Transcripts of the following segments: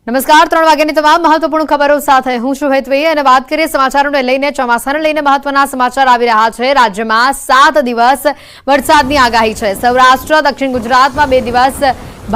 નમસ્કાર 3 વાગ્યાની તમામ મહત્વપૂર્ણ ખબરો સાથે હું છું હેતવી અને વાત કરીએ સમાચારોને લઈને ચોમાસાને લઈને મહત્વના સમાચાર આવી રહ્યા છે। રાજ્યમાં 7 દિવસ વરસાદની આગાહી છે। સૌરાષ્ટ્ર દક્ષિણ ગુજરાતમાં 2 દિવસ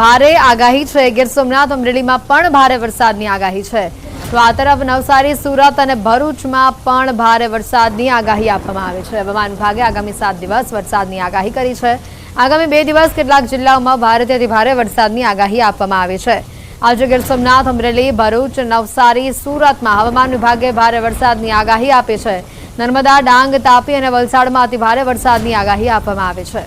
ભારે આગાહી છે। ગીર સોમનાથ અમરેલીમાં પણ ભારે વરસાદની આગાહી છે। તો આ તરફ નવસારી સુરત અને ભરૂચમાં પણ ભારે વરસાદની આગાહી આપવામાં આવી છે। હવામાન વિભાગે આગામી 7 દિવસ વરસાદની આગાહી કરી છે। આગામી 2 દિવસ કેટલાક જિલ્લાઓમાં ભારેથી અતિ ભારે વરસાદની આગાહી આપવામાં આવી છે। आज गीर सोमनाथ अमरेली भरूच नवसारी सूरत में हवामान विभागे भारे वरसादनी आगाही आपी है। नर्मदा डांग तापी और वलसाड में अति भारे वरसादनी आगाही आपवामां आवी छे।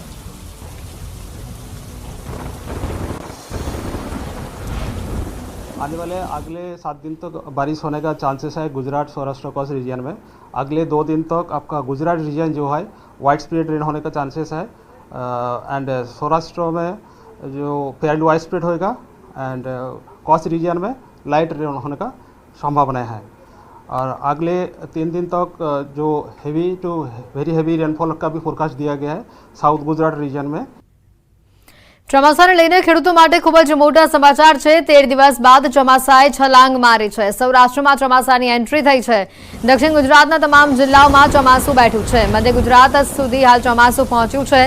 आने वाले अगले 7 दिन तक बारिश होने का चांसेस है गुजरात सौराष्ट्र कोस्ट रीजन में। अगले 2 दिन तक आपका गुजरात रीजन जो है वाइड स्प्रेड रेन होने का चांसेस है एंड सौराष्ट्र में जो फेयरली वाइड स्प्रेड होएगा एंड कोस्ट रीजन में लाइट रेन होने का संभावना है। और अगले 3 दिन तक जो heavy to very heavy rainfall का भी फोरकास्ट दिया गया है साउथ गुजरात रीजन में। ચોમાસાને લઈને ખેડૂતો માટે ખૂબ જ મોટા સમાચાર છે। 13 દિવસ બાદ ચોમાસાએ છલાંગ મારી છે। સૌરાષ્ટ્રમાં ચોમાસાની એન્ટ્રી થઈ છે। દક્ષિણ ગુજરાતના તમામ જિલ્લાઓમાં ચોમાસું બેઠું છે। મધ્ય ગુજરાત સુધી હાલ ચોમાસું પહોંચ્યું છે।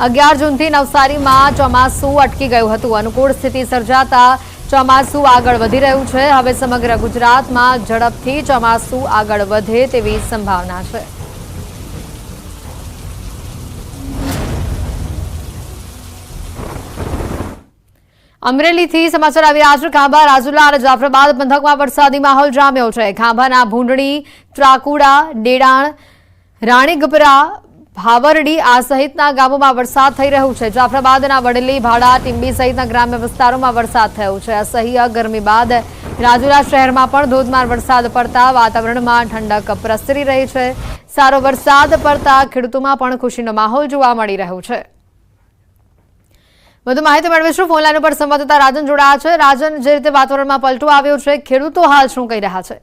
11 જૂનથી નવસારીમાં ચોમાસું અટકી ગયું હતું। અનુકૂળ સ્થિતિ સર્જાતા ચોમાસું આગળ વધી રહ્યું છે। હવે સમગ્ર ગુજરાતમાં ઝડપથી ચોમાસું આગળ વધે તેવી સંભાવના છે। અમરેલીથી સમાચાર આવી રહ્યા છે। ખાંભા રાજુલા અને જાફરાબાદ પંથકમાં વરસાદી માહોલ જામ્યો છે। ખાંભાના ભૂંડણી ત્રાકુડા ડેડાણ રાણીગપરા ભાવરડી આ સહિતના ગામોમાં વરસાદ થઈ રહ્યો છે। જાફરાબાદના વડલી ભાડા ટીંબી સહિતના ગ્રામ્ય વિસ્તારોમાં વરસાદ થયો છે। અસહ્ય ગરમી બાદ રાજુલા શહેરમાં પણ ધોધમાર વરસાદ પડતા વાતાવરણમાં ઠંડક પ્રસરી રહી છે। સારો વરસાદ પડતા ખેડૂતોમાં પણ ખુશીનો માહોલ જોવા મળી રહ્યો છે। વધુ માહિતી મેળવીશું। ફોન લાઈન પર સંવાદદાતા રાજન જોડાયા છે। રાજન, જે રીતે વાતાવરણમાં પલટો આવ્યો છે, ખેડૂતો હાલ શું કહી રહ્યા છે?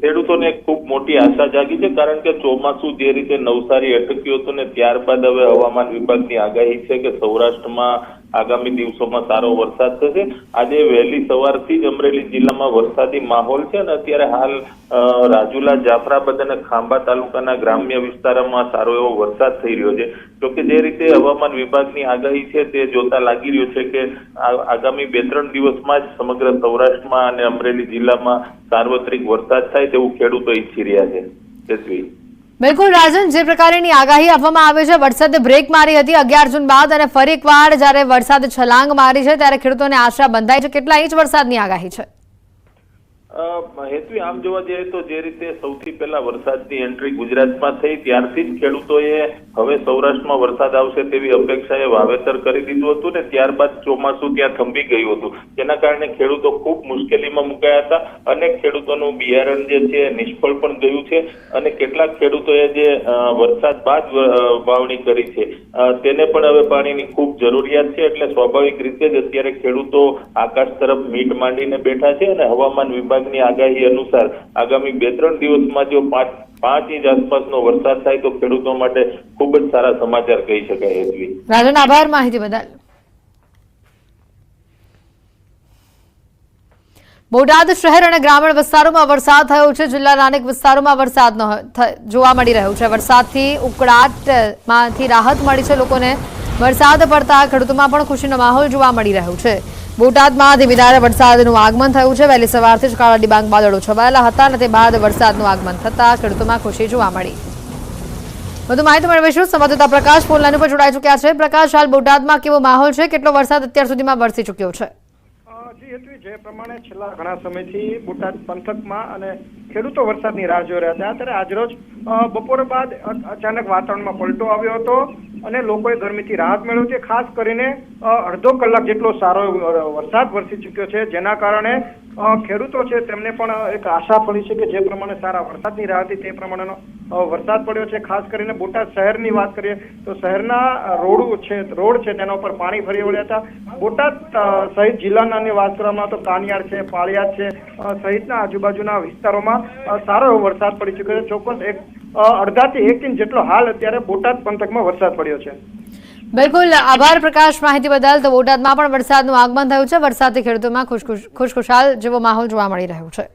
ખેડૂતોને ખૂબ મોટી આશા જાગી છે, કારણ કે ચોમાસું જે રીતે નવસારી અટક્યું હતું ને ત્યારબાદ હવે હવામાન વિભાગની આગાહી છે કે સૌરાષ્ટ્રમાં આગામી દિવસોમાં સારો વરસાદ થશે। આજે વહેલી સવારથી જ અમરેલી જિલ્લામાં વરસાદી માહોલ છે અને અત્યારે હાલ રાજુલા જાફરાબાદ અને ખાંભા તાલુકાના ગ્રામ્ય વિસ્તારોમાં સારો એવો વરસાદ થઈ રહ્યો છે। જોકે જે રીતે હવામાન વિભાગની આગાહી છે તે જોતા લાગી રહ્યું છે કે આગામી 2-3 દિવસમાં જ સમગ્ર સૌરાષ્ટ્રમાં અને અમરેલી જિલ્લામાં સાર્વત્રિક વરસાદ થાય તેવું ખેડૂતો ઈચ્છી રહ્યા છે। તેવી બિલકુલ રાજન, જે પ્રકારની આગાહી આપવામાં આવી છે, વરસાદે બ્રેક મારી હતી 11 જૂન બાદ અને ફરી એકવાર જ્યારે વરસાદ છલાંગ મારી છે ત્યારે ખેડૂતોને આશા બંધાઈ છે। કેટલા ઇંચ વરસાદની આગાહી છે? હેતુ આમ જોવા જઈએ તો જે રીતે સૌથી પહેલા વરસાદની એન્ટ્રી ગુજરાતમાં થઈ ત્યારથી જ ખેડૂતોએ હવે સૌરાષ્ટ્રમાં વરસાદ આવશે તેવી અપેક્ષાએ વાવેતર કરી દીધું હતું ને ત્યારબાદ ચોમાસું ત્યાં થંભી ગયું હતું, જેના કારણે ખેડૂતો ખૂબ મુશ્કેલીમાં મુકાયા હતા। અનેક ખેડૂતોનું બિયારણ જે છે નિષ્ફળ પણ ગયું છે અને કેટલાક ખેડૂતોએ જે વરસાદ બાદ વાવણી કરી છે તેને પણ હવે પાણીની ખૂબ જરૂરિયાત છે। એટલે સ્વાભાવિક રીતે જ અત્યારે ખેડૂતો આકાશ તરફ મીટ માંડીને બેઠા છે અને હવામાન વિભાગની આગાહી અનુસાર આગામી 2-3 દિવસમાં જો 5 ઇંચ આસપાસનો વરસાદ થાય તો ખેડૂતો માટે ખૂબ જ સારા સમાચાર કહી શકાય। રાજન, આભાર માહિતી બદલ। બોટાદ શહેર અને ગ્રામીણ વિસ્તારોમાં વરસાદ થયો છે। જિલ્લાના અનેક વિસ્તારોમાં વરસાદ જોવા મળી રહ્યો છે। વરસાદથી ઉકળાટમાંથી રાહત મળી છે લોકોને। વરસાદ પડતા ખેડૂતોમાં પણ ખુશીનો માહોલ જોવા મળી રહ્યો છે। બોટાદમાં ધીમી ધારે વરસાદનું આગમન થયું છે। વહેલી સવારથી જ કાળા ડિબાંગ વાદળો છવાયેલા હતા અને તે બાદ વરસાદનું આગમન થતા ખેડૂતોમાં ખુશી જોવા મળી। વધુ માહિતી મેળવીશું। સંવાદદાતા પ્રકાશ ફોન લાઈન પર જોડાઈ ચૂક્યા છે। પ્રકાશ, હાલ બોટાદમાં કેવો માહોલ છે? કેટલો વરસાદ અત્યાર સુધીમાં વરસી ચૂક્યો છે? જે પ્રમાણે છેલ્લા ઘણા સમયથી બોટાદ પંથકમાં અને ખેડૂતો વરસાદની રાહ જોઈ રહ્યા હતા, ત્યારે આજરોજ બપોર બાદ અચાનક વાતાવરણમાં પલટો આવ્યો હતો અને લોકોએ ગરમીથી રાહત મેળવી છે। ખાસ કરીને અડધો કલાક જેટલો સારો વરસાદ વરસી ચૂક્યો છે, જેના કારણે ખેડૂતો છે તેમને પણ એક આશા પડી છે કે જે પ્રમાણે સારા વરસાદની રાહ હતી તે પ્રમાણેનો વરસાદ પડ્યો છે। ખાસ કરીને બોટાદ શહેરની વાત કરીએ તો શહેરના રોડ છે તેના ઉપર પાણી ફરી વળ્યા હતા। બોટાદ સહિત જિલ્લાના અન્ય વાત કરવામાં તો કાનિયાડ છે, પાળિયાદ છે સહિતના આજુબાજુના વિસ્તારોમાં સારો એવો વરસાદ પડી ચૂક્યો છે। ચોક્કસ અડધાથી 1 ઇંચ જેટલો હાલ અત્યારે બોટાદ પંથકમાં વરસાદ પડ્યો છે। બિલકુલ આભાર પ્રકાશ માહિતી બદલ. તો બોટાદમાં પણ વરસાદનું આગમન થયું છે. વરસાદથી ખેડૂતોમાં ખુશખુશાલ જેવો માહોલ જોવા મળી રહ્યો છે.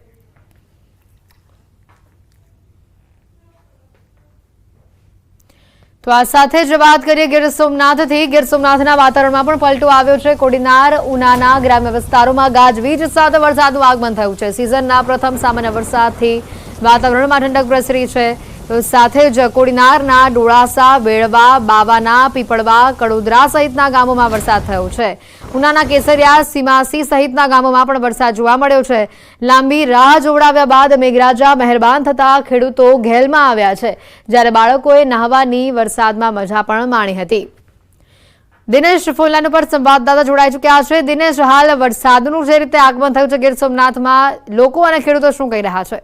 તો આ સાથે જ વાત કરીએ ગીર સોમનાથથી. ગીર સોમનાથના વાતાવરણમાં પણ પલટો આવ્યો છે. કોડીનાર ઉનાના ગ્રામ્ય વિસ્તારોમાં ગાજવીજ સાથે વરસાદનું આગમન થયું છે. સિઝનના પ્રથમ સામાન્ય વરસાદથી વાતાવરણમાં ઠંડક પ્રસરી છે. તો સાથે જ કોડીનારના ડોળાસા, વેળવા, બાવાના, પીપળવા, કડોદરા સહિતના ગામોમાં વરસાદ થયો છે. ઉનાના કેસરિયા, સીમાસી સહિતના ગામોમાં પણ વરસાદ જોવા મળ્યો છે. લાંબી રાહ જોવડાવ્યા બાદ મેઘરાજા મહેરબાન થતા ખેડૂતો ઘેલમાં આવ્યા છે, જ્યારે બાળકોએ નહાવાની વરસાદમાં મજા પણ માણી હતી. દિનેશ ફોલાન પર સંવાદદાતા જોડાઈ ચૂક્યા છે. દિનેશ, હાલ વરસાદનું જે રીતે આગમન થયું છે ગીર સોમનાથમાં, લોકો અને ખેડૂતો શું કહી રહ્યા છે?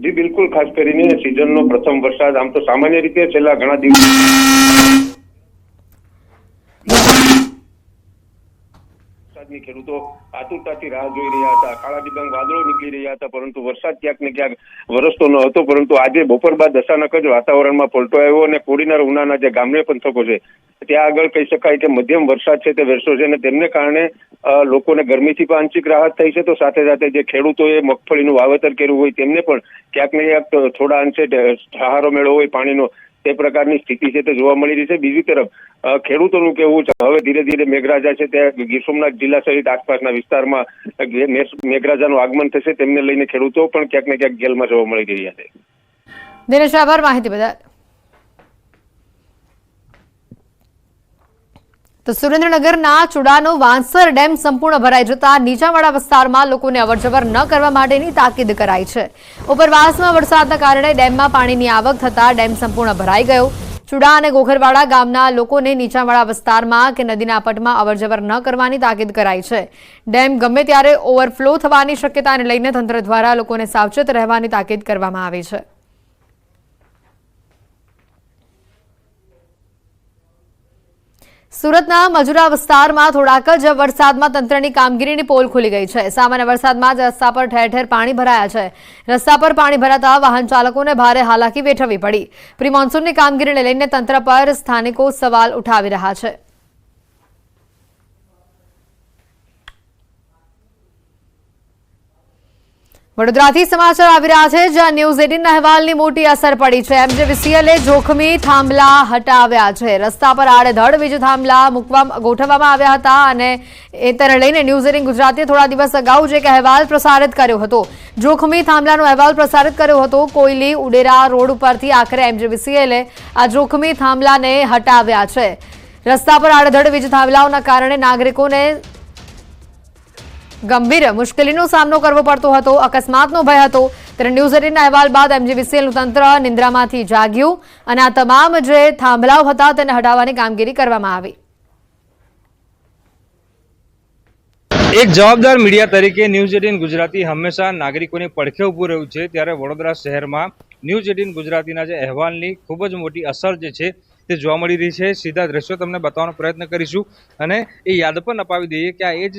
જી બિલકુલ, ખાસ કરીને સિઝનનો પ્રથમ વરસાદ. આમ તો સામાન્ય રીતે છેલ્લા ઘણા દિવસ વરસાદની ખેડૂતો આતુરતાથી રાહ જોઈ રહ્યા હતા. કાળા ડિબાંગ વાદળો નીકળી રહ્યા હતા, પરંતુ વરસાદ ક્યાંક ને ક્યાંક વરસતો ન હતો. પરંતુ આજે બપોર બાદ અચાનક જ વાતાવરણમાં પલટો આવ્યો અને કોડીનાર ઉનાના જે ગ્રામ્ય પંથકો છે ત્યાં આગળ કહી શકાય કે મધ્યમ વરસાદ છે તે વરસ્યો છે અને તેમને કારણે લોકોને ગરમીથી પણ આંશિક રાહત થઈ છે. તો સાથે સાથે જે ખેડૂતોએ મગફળીનું વાવેતર કર્યું હોય તેમને પણ ક્યાંક ને ક્યાંક થોડા અંશે સહારો મેળવ્યો હોય પાણીનો, તે પ્રકારની સ્થિતિ છે તે જોવા મળી રહી છે. બીજી તરફ ખેડૂતોનું કહેવું છે હવે ધીરે ધીરે મેઘરાજા છે તે ગીર સોમનાથ જિલ્લા સહિત આસપાસના વિસ્તારમાં મેઘરાજાનું આગમન થશે, તેમને લઈને ખેડૂતો પણ ક્યાંક ને ક્યાંક જેલમાં જોવા મળી રહ્યા છે. દિનેશ, આભાર માહિતી બદલ. તો સુરેન્દ્રનગરના ચુડાનો વાંસર ડેમ સંપૂર્ણ ભરાઈ જતા નીચાણવાળા વિસ્તારમાં લોકોને અવરજવર ન કરવા માટેની તાકીદ કરાઈ છે. ઉપરવાસમાં વરસાદના કારણે ડેમમાં પાણીની આવક થતા ડેમ સંપૂર્ણ ભરાઈ ગયો. ચુડા અને ગોખરવાડા ગામના લોકોને નીચાણવાળા વિસ્તારમાં કે નદીના પટમાં અવરજવર ન કરવાની તાકીદ કરાઈ છે. ડેમ ગમે ત્યારે ઓવરફ્લો થવાની શક્યતાને લઈને તંત્ર દ્વારા લોકોને સાવચેત રહેવાની તાકીદ કરવામાં આવી છે. સુરતના મજુરા વિસ્તારમાં થોડાક જ વરસાદમાં તંત્રની કામગીરીની પોલ ખુલી ગઈ છે. સામાન્ય વરસાદમાં જ રસ્તા પર ઠેર ઠેર પાણી ભરાયા છે. રસ્તા પર પાણી ભરાતા વાહન ચાલકોને ભારે હાલાકી વેઠવવી પડી. પ્રી મોન્સૂનની કામગીરીને લઈને તંત્ર પર સ્થાનિકો સવાલ ઉઠાવી રહ્યા છે. વડોદરાથી સમાચાર આવી રહ્યા છે, જ્યાં ન્યૂઝ 18ના અહેવાલની મોટી અસર પડી છે. એમજીવીસીએલે જોખમી થાંભલા હટાવ્યા છે. રસ્તા પર આડેધડ વીજ થાંભલા ગોઠવવામાં આવ્યા હતા અને એ તેને લઈને ન્યૂઝ 18 ગુજરાતીએ થોડા દિવસ અગાઉ જ એક અહેવાલ પ્રસારિત કર્યો હતો. જોખમી થાંભલાનો અહેવાલ પ્રસારિત કર્યો હતો. કોયલી ઉડેરા રોડ ઉપરથી આખરે એમજીવીસીએલે આ જોખમી થાંભલાને હટાવ્યા છે. રસ્તા પર આડેધડ વીજ થાંભલાઓના કારણે નાગરિકોને ગંભીર મુશ્કેલીનો સામનો કરવો પડતો હતો. અકસ્માતનો ભય હતો. ત્યારે ન્યૂઝ 18ના અહેવાલ બાદ એમજીવીસીએલનું તંત્ર નિંદ્રામાંથી જાગ્યું અને આ તમામ જે થાંભલાઓ હતા તેને હટાવવાની કામગીરી કરવામાં આવી. એક જવાબદાર મીડિયા તરીકે ન્યૂઝ 18 ગુજરાતી હંમેશા નાગરિકોની પડખે ઊભું રહ્યું છે. ત્યારે વડોદરા શહેરમાં ન્યૂઝ 18 ગુજરાતીના જે અહેવાલની ખૂબ જ મોટી અસર જે છે તે જોવા મળી રહી છે. સીધા દ્રશ્યો તમને બતાવવાનો પ્રયત્ન કરીશું અને એ યાદ પણ અપાવી દઈએ કે આ એ જ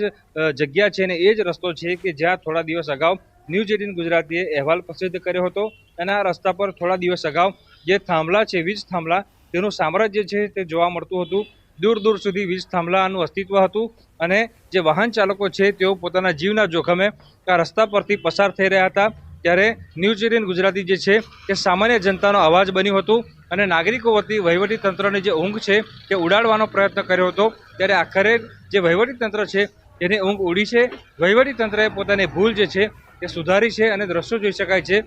જગ્યા છે અને એ જ રસ્તો છે કે જ્યાં થોડા દિવસ અગાઉ ન્યૂઝ 18 ગુજરાતીએ અહેવાલ પ્રસિદ્ધ કર્યો હતો અને આ રસ્તા પર થોડા દિવસ અગાઉ જે થાંભલા છે, વીજ થાંભલા, તેનું સામ્રાજ્ય છે તે જોવા મળતું હતું. દૂર દૂર સુધી વીજ થાંભલાનું અસ્તિત્વ હતું અને જે વાહન ચાલકો છે તેઓ પોતાના જીવના જોખમે આ રસ્તા પરથી પસાર થઈ રહ્યા હતા. ત્યારે ન્યૂઝ 18 ગુજરાતી જે છે તે સામાન્ય જનતાનો અવાજ બન્યું હતું અને નાગરિકો વતી વહીવટી તંત્રની જે ઊંઘ છે તે ઉડાડવાનો પ્રયત્ન કર્યો હતો. ત્યારે આખરે જે વહીવટી તંત્ર છે તેની ઊંઘ ઉડી છે. વહીવટી તંત્રએ પોતાની ભૂલ જે છે તે સુધારી છે અને દ્રશ્યો જોઈ શકાય છે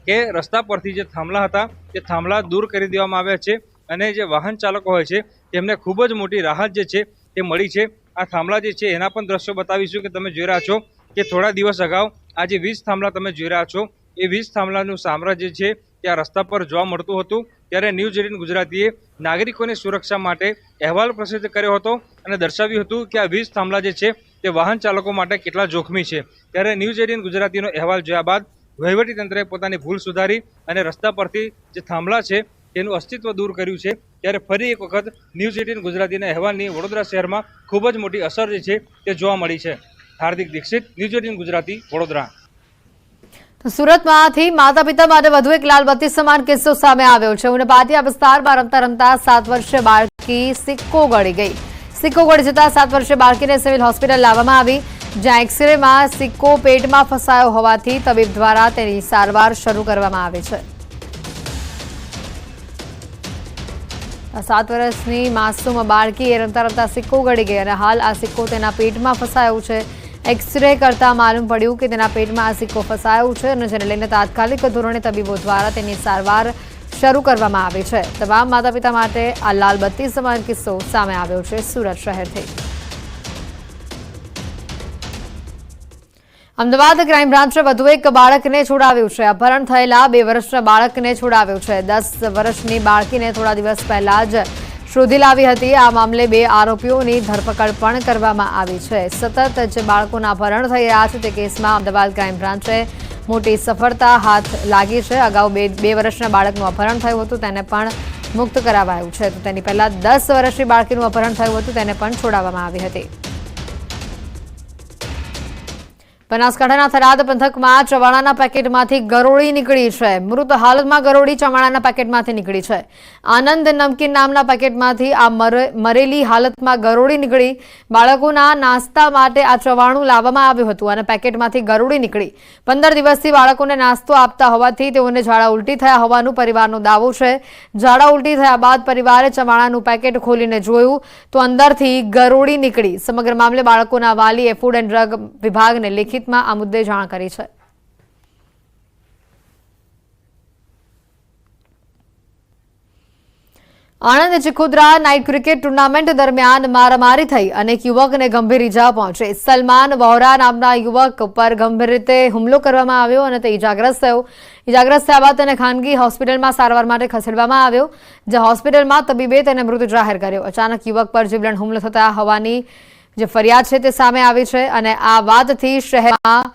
કે રસ્તા પરથી જે થાંભલા હતા તે થાંભલા દૂર કરી દેવામાં આવ્યા છે અને જે વાહન ચાલકો હોય છે તેમને ખૂબ જ મોટી રાહત જે છે તે મળી છે. આ થાંભલા જે છે એના પણ દ્રશ્યો બતાવીશું કે તમે જોઈ રહ્યા છો કે થોડા દિવસ અગાઉ આ જે વીજ થાંભલા તમે જોઈ રહ્યા છો એ વીજ થાંભલાનું સામ્રાજ્ય છે ત્યાં રસ્તા પર જોવા મળતું હતું. ત્યારે ન્યૂઝ 18 ગુજરાતીએ નાગરિકોની સુરક્ષા માટે અહેવાલ પ્રસિદ્ધ કર્યો હતો અને દર્શાવ્યું હતું કે આ વીજ થાંભલા જે છે તે વાહન ચાલકો માટે કેટલા જોખમી છે. ત્યારે ન્યૂઝ 18 ગુજરાતીનો અહેવાલ જોયા બાદ વહીવટીતંત્રએ પોતાની ભૂલ સુધારી અને રસ્તા પરથી જે થાંભલા છે તેનું અસ્તિત્વ દૂર કર્યું છે. ત્યારે ફરી એક વખત ન્યૂઝ 18 ગુજરાતીના અહેવાલની વડોદરા શહેરમાં ખૂબ જ મોટી અસર જે છે તે જોવા મળી છે. હાર્દિક દીક્ષિત, ન્યૂઝ 18 ગુજરાતી, વડોદરા. તો સુરતમાંથી માતા પિતા માટે વધુ એક લાલબત્તી સમાન કિસ્સો સામે આવ્યો છે. ઉનપાટિયા વિસ્તારમાં રમતા રમતા 7 વર્ષીય બાળકી સિક્કો ગળી ગઈ. સિક્કો ગળી જતા 7 વર્ષીય બાળકીને સિવિલ હોસ્પિટલ લાવવામાં આવી, જ્યાં એક્સરેમાં સિક્કો પેટમાં ફસાયો હોવાથી તબીબ દ્વારા તેની સારવાર શરૂ કરવામાં આવી છે. 7 વર્ષની માસૂમ બાળકીએ રમતા રમતા સિક્કો ગળી ગઈ અને હાલ આ સિક્કો તેના પેટમાં ફસાયો છે. એક્સરે કરતા માલુમ પડ્યું કે તેના પેટમાં આ સિક્કો ફસાયો છે અને જેને લઈને તાત્કાલિક ધોરણે તબીબો દ્વારા તેની સારવાર શરૂ કરવામાં આવી છે. તમામ માતા પિતા માટે આ લાલબત્તી સમાન કિસ્સો સામે આવ્યો છે સુરત શહેરથી. અમદાવાદ ક્રાઇમ બ્રાન્ચે વધુ એક બાળકને છોડાવ્યું છે. અપહરણ થયેલા 2 વર્ષના બાળકને છોડાવ્યું છે. 10 વર્ષની બાળકીને થોડા દિવસ પહેલા જ શોધી લાવી હતી. આ મામલે 2 આરોપીઓની ધરપકડ પણ કરવામાં આવી છે. સતત જે બાળકોના અપહરણ થઈ રહ્યા છે તે કેસમાં અમદાવાદ ક્રાઇમ બ્રાન્ચે મોટી સફળતા હાથ લાગી છે. અગાઉ 2 વર્ષના બાળકનું અપહરણ થયું હતું, તેને પણ મુક્ત કરાવાયું છે. તો તેની પહેલા 10 વર્ષની બાળકીનું અપહરણ થયું હતું, તેને પણ છોડાવવામાં આવી હતી. બનાસકાંઠાના થરાદ પંથકમાં ચવાણાના પેકેટમાંથી ગરોળી નીકળી છે. મૃત હાલતમાં ગરોળી ચવાણાના પેકેટમાંથી નીકળી છે. આનંદ નમકીન નામના પેકેટમાંથી આ મરેલી હાલતમાં ગરોળી નીકળી. બાળકોના નાસ્તા માટે આ ચવાણું લાવવામાં આવ્યું હતું અને પેકેટમાંથી ગરોળી નીકળી. 15 દિવસથી બાળકોને નાસ્તો આપતા હોવાથી તેઓને ઝાડા ઉલટી થયા હોવાનું પરિવારનો દાવો છે. ઝાડા ઉલટી થયા બાદ પરિવારે ચવાણાનું પેકેટ ખોલીને જોયું તો અંદરથી ગરોળી નીકળી. સમગ્ર મામલે બાળકોના વાલીએ ફૂડ એન્ડ ડ્રગ વિભાગને લેખિત આ મુદ્દે જાણ કરી છે. Anand Chikhodra night cricket tournament દરમિયાન મારામારી થઈ અને એક યુવકને ગંભીર ઈજા પહોંચી. સલમાન વહોરા નામના યુવક પર ગંભીર રીતે હુમલો કરવામાં આવ્યો અને તે ઈજાગ્રસ્ત થયો. ઈજાગ્રસ્ત થયા બાદ તેને ખાનગી હોસ્પિટલમાં સારવાર માટે ખસેડવામાં આવ્યો, જ્યાં હોસ્પિટલમાં તબીબે તેને મૃત જાહેર કર્યો. અચાનક યુવક પર જીવલેણ હુમલો થતા હોવાની જે ફરિયાદ છે તે સામે આવી છે અને આ વાતથી શહેરમાં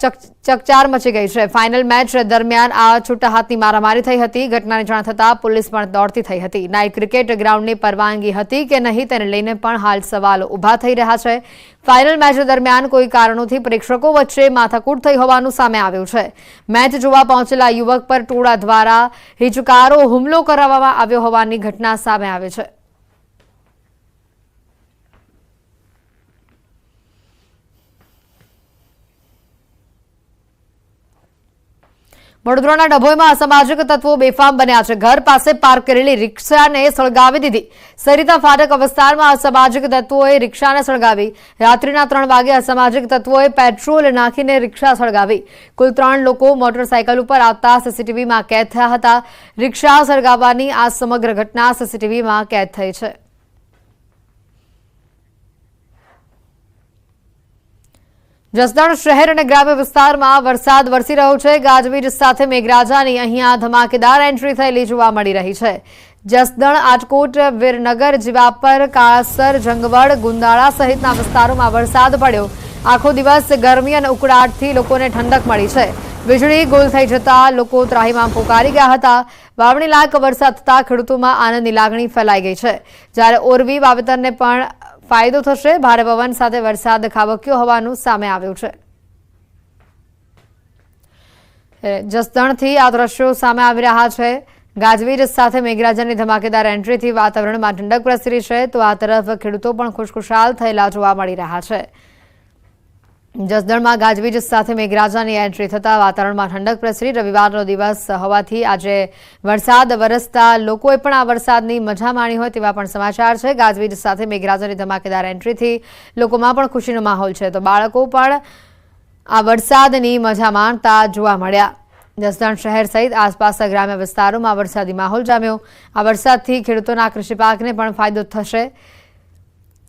ચકચાર મચી ગઈ છે. ફાઇનલ મેચ દરમિયાન આ છૂટા હાથની મારામારી થઈ હતી. ઘટનાની જાણ થતાં પોલીસ પણ દોડતી થઈ હતી. નાઇટ ક્રિકેટ ગ્રાઉન્ડની પરવાનગી હતી કે નહીં તેને લઈને પણ હાલ સવાલો ઉભા થઈ રહ્યા છે. ફાઇનલ મેચ દરમિયાન કોઈ કારણોથી પ્રેક્ષકો વચ્ચે માથાકૂટ થઈ હોવાનું સામે આવ્યું છે. મેચ જોવા પહોંચેલા યુવક પર ટોળા દ્વારા હિચકારો હુમલો કરાવવામાં આવ્યો હોવાની ઘટના સામે આવી છે. વડોદરાના ડભોઈમાં અસામાજિક તત્વો બેફામ બન્યા છે. ઘર પાસે પાર્ક કરેલી રિક્ષાને સળગાવી દીધી. સરિતા ફાટક વિસ્તારમાં અસામાજિક તત્વોએ રિક્ષાને સળગાવી. રાત્રિના 3 વાગે અસામાજિક તત્વોએ પેટ્રોલ નાખીને રિક્ષા સળગાવી. કુલ 3 લોકો મોટરસાયકલ ઉપર આવતા સીસીટીવીમાં કેદ થયા હતા. રિક્ષા સળગાવવાની આ સમગ્ર ઘટના સીસીટીવીમાં કેદ થઈ છે. જસદણ શહેર અને ગ્રામ્ય વિસ્તારમાં વરસાદ વરસી રહ્યો છે. ગાજવીજ સાથે મેઘરાજાની અહીંયા ધમાકેદાર એન્ટ્રી થયેલી જોવા મળી રહી છે. જસદણ, આજકોટ, વીરનગર, જીવાપર, કાળાસર, જંગવડ, ગુંદાળા સહિતના વિસ્તારોમાં વરસાદ પડ્યો. આખો દિવસ ગરમી અને ઉકળાટથી લોકોને ઠંડક મળી છે. વીજળી ગુલ થઈ જતા લોકો ત્રાહિમામ પોકારી ગયા હતા. વાવણી લાયક વરસાદ થતા ખેડૂતોમાં આનંદની લાગણી ફેલાઈ ગઈ છે. જ્યારે ઓરવી વાવેતરને પણ ફાયદો થશે. ભારે પવન સાથે વરસાદ ખાબક્યો હોવાનું સામે આવ્યું છે. જસદણથી આ દ્રશ્યો સામે આવી રહ્યા છે. ગાજવીજ સાથે મેઘરાજાની ધમાકેદાર એન્ટ્રીથી વાતાવરણમાં ઠંડક પ્રસરી છે, તો આ તરફ ખેડૂતો પણ ખુશખુશાલ થયેલા જોવા મળી રહ્યા છે. જસદણમાં ગાજવીજ સાથે મેઘરાજાની એન્ટ્રી થતા વાતાવરણમાં ઠંડક પ્રસરી. રવિવારનો દિવસ હોવાથી આજે વરસાદ વરસતા લોકોએ પણ આ વરસાદની મજા માણી હોય તેવા પણ સમાચાર છે. ગાજવીજ સાથે મેઘરાજાની ધમાકેદાર એન્ટ્રીથી લોકોમાં પણ ખુશીનો માહોલ છે, તો બાળકો પણ આ વરસાદની મજા માણતા જોવા મળ્યા. જસદણ શહેર સહિત આસપાસના ગ્રામ્ય વિસ્તારોમાં વરસાદી માહોલ જામ્યો. આ વરસાદથી ખેડૂતોના કૃષિ પાકને પણ ફાયદો થશે.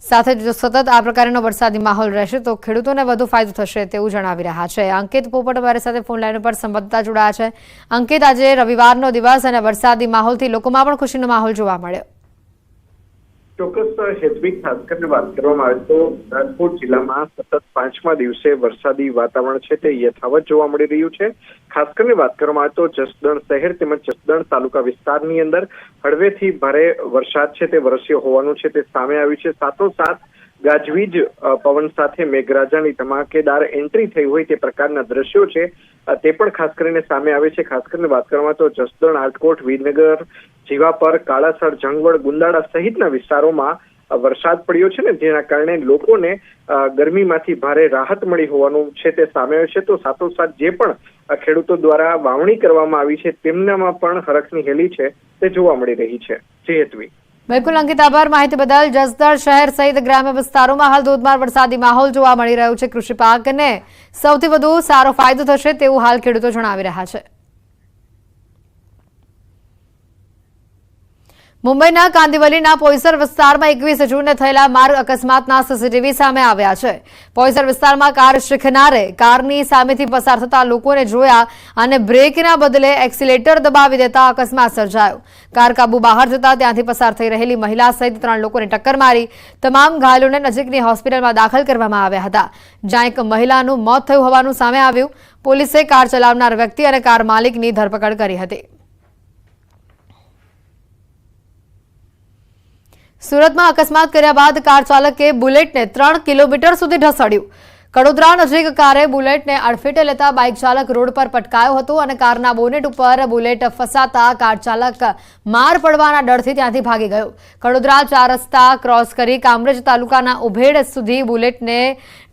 સાથે જો સતત આ પ્રકારનો વરસાદી માહોલ રહેશે તો ખેડૂતોને વધુ ફાયદો થશે તેવું જણાવી રહ્યા છે. અંકિત પોપટ અમારી સાથે ફોન લાઈન પર સંવાદદાતા જોડાયા છે. અંકિત, આજે રવિવારનો દિવસ અને વરસાદી માહોલથી લોકોમાં પણ ખુશીનો માહોલ જોવા મળ્યો. ચોક્કસ હેતવી, ખાસ કરીને વાત કરવામાં આવે તો રાજકોટ જિલ્લામાં સતત 5મા દિવસે વરસાદી વાતાવરણ છે તે યથાવત જોવા મળી રહ્યું છે. ખાસ કરીને વાત કરવામાં આવે તો જસદણ શહેર તેમજ જસદણ તાલુકા વિસ્તારની અંદર હળવેથી ભારે વરસાદ છે તે વરસ્યો હોવાનું છે તે સામે આવ્યું છે. સાથોસાથ ગાજવીજ પવન સાથે મેઘરાજાની ધમાકેદાર એન્ટ્રી થઈ હોય તે પ્રકારના દ્રશ્યો છે તે પણ ખાસ કરીને સામે આવે છે. ખાસ કરીને વાત કરવામાં તો જસદણ, આટકોટ, વિરનગર, જીવાપર, કાળાસર, જંગવડ, ગુંદાળા સહિતના વિસ્તારોમાં વરસાદ પડ્યો છે ને જેના કારણે લોકોને ગરમીમાંથી ભારે રાહત મળી હોવાનું છે તે સામે આવ્યું છે. તો સાથોસાથ જે પણ ખેડૂતો દ્વારા વાવણી કરવામાં આવી છે તેમનામાં પણ હરખની હેલી છે તે જોવા મળી રહી છે. જી હેતવી. બિલકુલ અંકિત, આભાર માહિતી બદલ. જસદણ શહેર સહિત ગ્રામ્ય વિસ્તારોમાં હાલ ધોધમાર વરસાદી માહોલ જોવા મળી રહ્યો છે. કૃષિ પાકને સૌથી વધુ સારો ફાયદો થશે તેવું હાલ ખેડૂતો જણાવી રહ્યા છે. મુંબઈના કાંદિવલીના પોઈસર વિસ્તારમાં 21 જૂને થયેલા માર્ગ અકસ્માતના સીસીટીવી સામે આવ્યા છે. પોઈસર વિસ્તારમાં કાર શીખનારે કારની સામેથી પસાર થતા લોકોને જોયા અને બ્રેકના બદલે એક્સિલેટર દબાવી દેતા અકસ્માત સર્જાયો. કાર કાબુ બહાર જતા ત્યાંથી પસાર થઈ રહેલી મહિલા સહિત 3 લોકોને ટક્કર મારી. તમામ ઘાયલોને નજીકની હોસ્પિટલમાં દાખલ કરવામાં આવ્યા હતા, જ્યાં એક મહિલાનું મોત થયું હોવાનું સામે આવ્યું. પોલીસે કાર ચલાવનાર વ્યક્તિ અને કાર માલિકની ધરપકડ કરી હતી. સુરતમાં અકસ્માત કર્યા બાદ કાર ચાલકે બુલેટને 3 કિલોમીટર સુધી ઢસડ્યું. કડોદરા નજીક કારે બુલેટને અડફેટે લેતા બાઇક ચાલક રોડ પર પટકાયો હતો અને કારના બોનેટ ઉપર બુલેટ ફસાતા કાર ચાલક માર પડવાના ડરથી ત્યાંથી ભાગી ગયો. કડોદરા 4 રસ્તા ક્રોસ કરી કામરેજ તાલુકાના ઉભેડ સુધી બુલેટને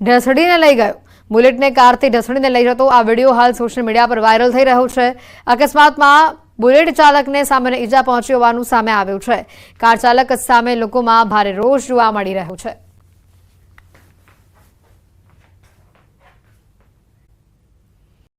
ઢસડીને લઈ ગયો. બુલેટને કારથી ઢસડીને લઈ જતો આ વિડીયો હાલ સોશિયલ મીડિયા પર વાયરલ થઈ રહ્યો છે. અકસ્માતમાં બુલેટ ચાલકને સામે ઈજા પહોંચી હોવાનું સામે આવ્યું છે. કાર ચાલક સામે લોકોમાં ભારે રોષ જોવા મળી રહ્યો છે.